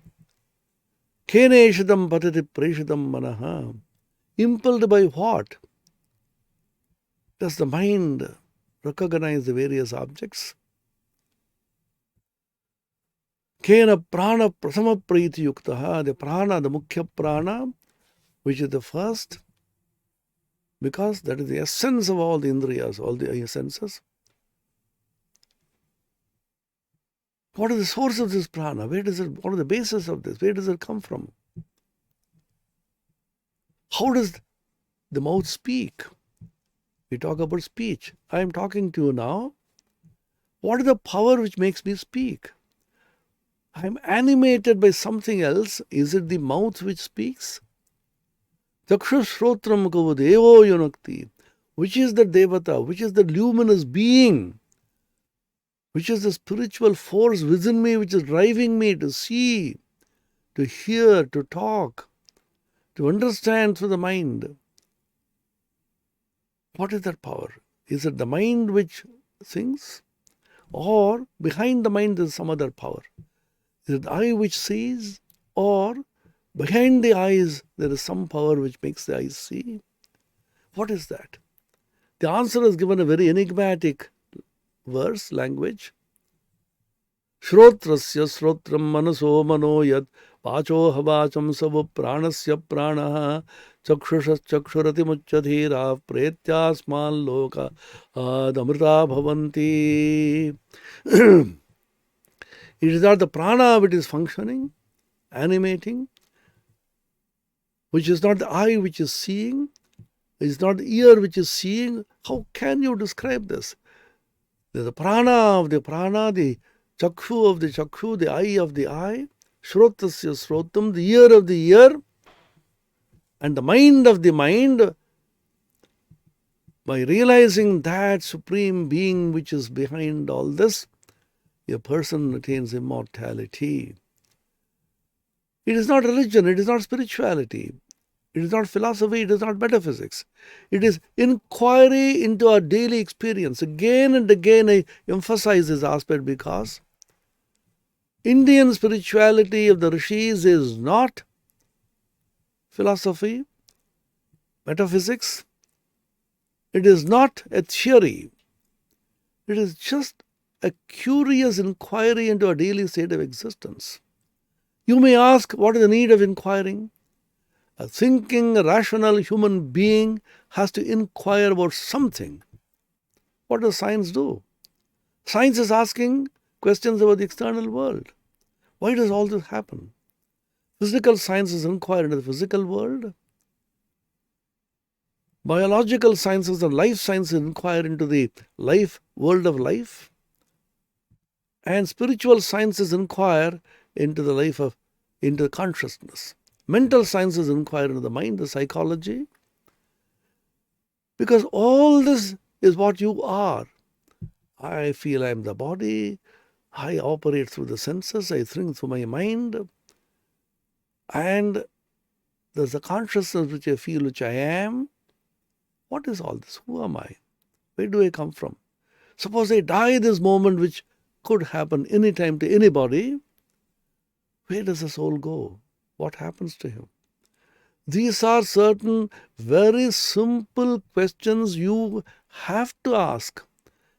Keneshadam patati preshadam manaha. Impelled by what? Does the mind recognize the various objects? Kena prana prasama priti yuktaha, the prana, the mukhya prana, which is the first, because that is the essence of all the indriyas, all the senses. What is the source of this prana? Where does it, what is the basis of this? Where does it come from? How does the mouth speak? We talk about speech. I am talking to you now. What is the power which makes me speak? I am animated by something else. Is it the mouth which speaks? Chakshushrotram kavadevo yunakti. Which is the devata? Which is the luminous being? Which is the spiritual force within me which is driving me to see, to hear, to talk, to understand through the mind? What is that power? Is it the mind which thinks? Or behind the mind is some other power? Is it the eye which sees? Or behind the eyes there is some power which makes the eyes see? What is that? The answer is given a very enigmatic verse, language. Shrotrasya srotram manaso mano yad vacho havacham savu pranasya pranaha chakshusha chakshurati muchadhira pretyasmal loka adamrita bhavanti. It is not the prana which is functioning, animating, which is not the eye which is seeing, it is not the ear which is seeing. How can you describe this? The prana of the prana, the chakshu of the chakshu, the eye of the eye, shrotasya srotam, the ear of the ear, and the mind of the mind. By realizing that supreme being which is behind all this, a person attains immortality. It is not religion, it is not spirituality, it is not philosophy, it is not metaphysics. It is inquiry into our daily experience. Again and again I emphasize this aspect because Indian spirituality of the rishis is not philosophy, metaphysics. It is not a theory. It is just a curious inquiry into our daily state of existence. You may ask, what is the need of inquiring? A thinking, rational human being has to inquire about something. What does science do? Science is asking questions about the external world. Why does all this happen? Physical sciences inquire into the physical world. Biological sciences and life sciences inquire into the life, world of life. And spiritual sciences inquire into the life of, into consciousness. Mental sciences inquire into the mind, the psychology. Because all this is what you are. I feel I am the body. I operate through the senses. I think through my mind. And there's a consciousness which I feel, which I am. What is all this? Who am I? Where do I come from? Suppose I die this moment, which could happen anytime to anybody. Where does the soul go? What happens to him? These are certain very simple questions you have to ask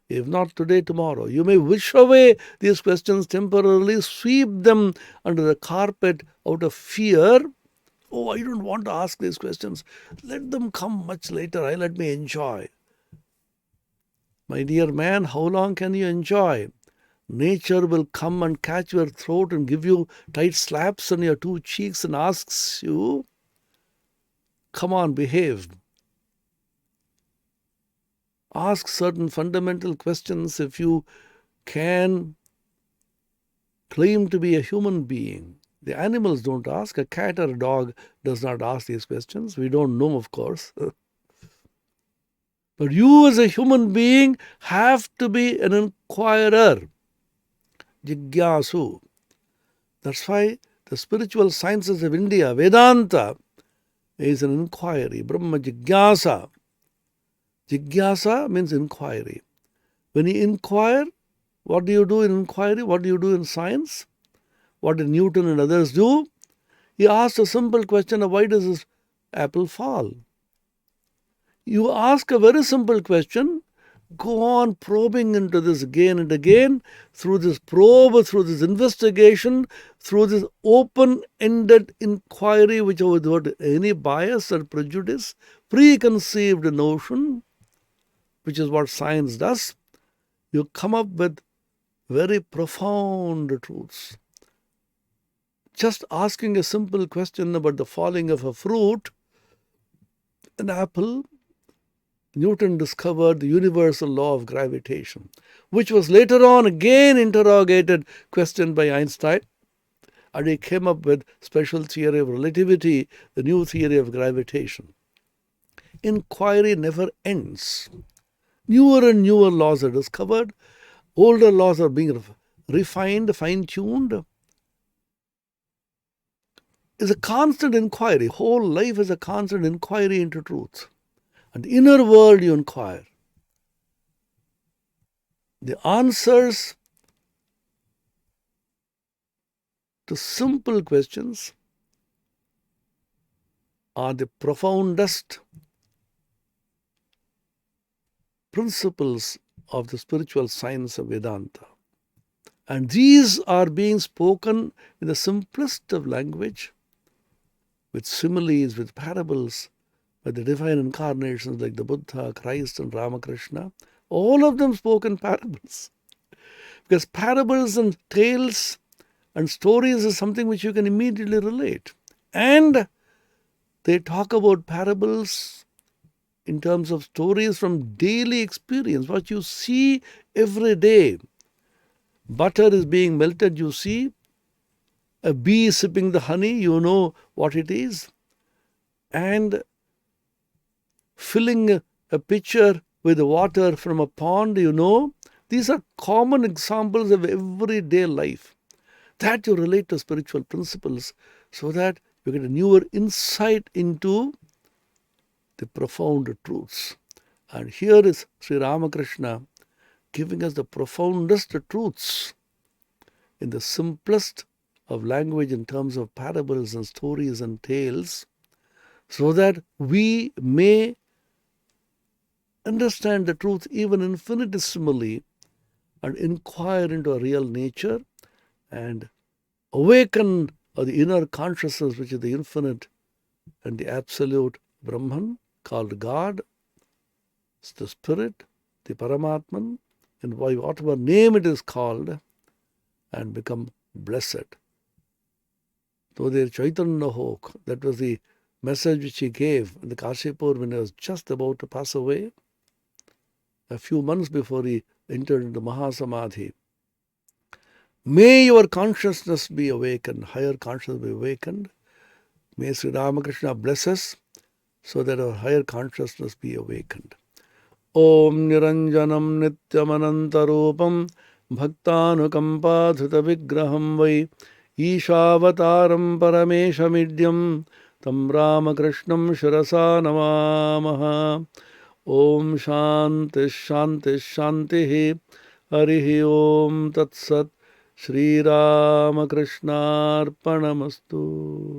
If not today, tomorrow. You may wish away these questions temporarily, sweep them under the carpet out of fear. Oh, I don't want to ask these questions. Let them come much later. Let me enjoy. My dear man, how long can you enjoy? Nature will come and catch your throat and give you tight slaps on your two cheeks and asks you, come on, behave. Ask certain fundamental questions if you can claim to be a human being. The animals don't ask. A cat or a dog does not ask these questions. We don't know, of course. But you as a human being have to be an inquirer. Jigyasu. That's why the spiritual sciences of India, Vedanta, is an inquiry. Brahma Jigyasa. Jigyasa means inquiry. When you inquire, what do you do in inquiry? What do you do in science? What did Newton and others do? He asked a simple question of why does this apple fall? You ask a very simple question, go on probing into this again and again, through this probe, through this investigation, through this open-ended inquiry, which without any bias or prejudice, preconceived notion, which is what science does, you come up with very profound truths. Just asking a simple question about the falling of a fruit, an apple, Newton discovered the universal law of gravitation, which was later on again interrogated, questioned by Einstein, and he came up with special theory of relativity, the new theory of gravitation. Inquiry never ends. Newer and newer laws are discovered. Older laws are being refined, fine-tuned. It's a constant inquiry. Whole life is a constant inquiry into truth. And the inner world you inquire. The answers to simple questions are the profoundest principles of the spiritual science of Vedanta. And these are being spoken in the simplest of language, with similes, with parables, by the divine incarnations like the Buddha, Christ, and Ramakrishna. All of them spoke in parables. Because parables and tales and stories is something which you can immediately relate. And they talk about parables in terms of stories from daily experience, what you see every day. Butter is being melted, you see. A bee sipping the honey, you know what it is. And filling a pitcher with water from a pond, you know. These are common examples of everyday life. That you relate to spiritual principles so that you get a newer insight into the profound truths. And here is Sri Ramakrishna giving us the profoundest truths in the simplest of language in terms of parables and stories and tales, so that we may understand the truth even infinitesimally and inquire into a real nature and awaken the inner consciousness, which is the infinite and the absolute Brahman, called God, the Spirit, the Paramatman, and by whatever name it is called, and become blessed. Though their Chaitanya Hok, that was the message which he gave in the Kashipur when he was just about to pass away, a few months before he entered into Mahasamadhi. May your consciousness be awakened, higher consciousness be awakened. May Sri Ramakrishna bless us so that our higher consciousness be awakened. Om Niranjanam Nityamanantarupam Bhaktanukampadhuta Vigraham Vai Ishavataram Parameshamidyam Tam Ramakrishnam Shirasa Namamaha. Om Shanti Shanti Shanti Harihi Om Tat Sat Shri Ramakrishna Arpanamastu.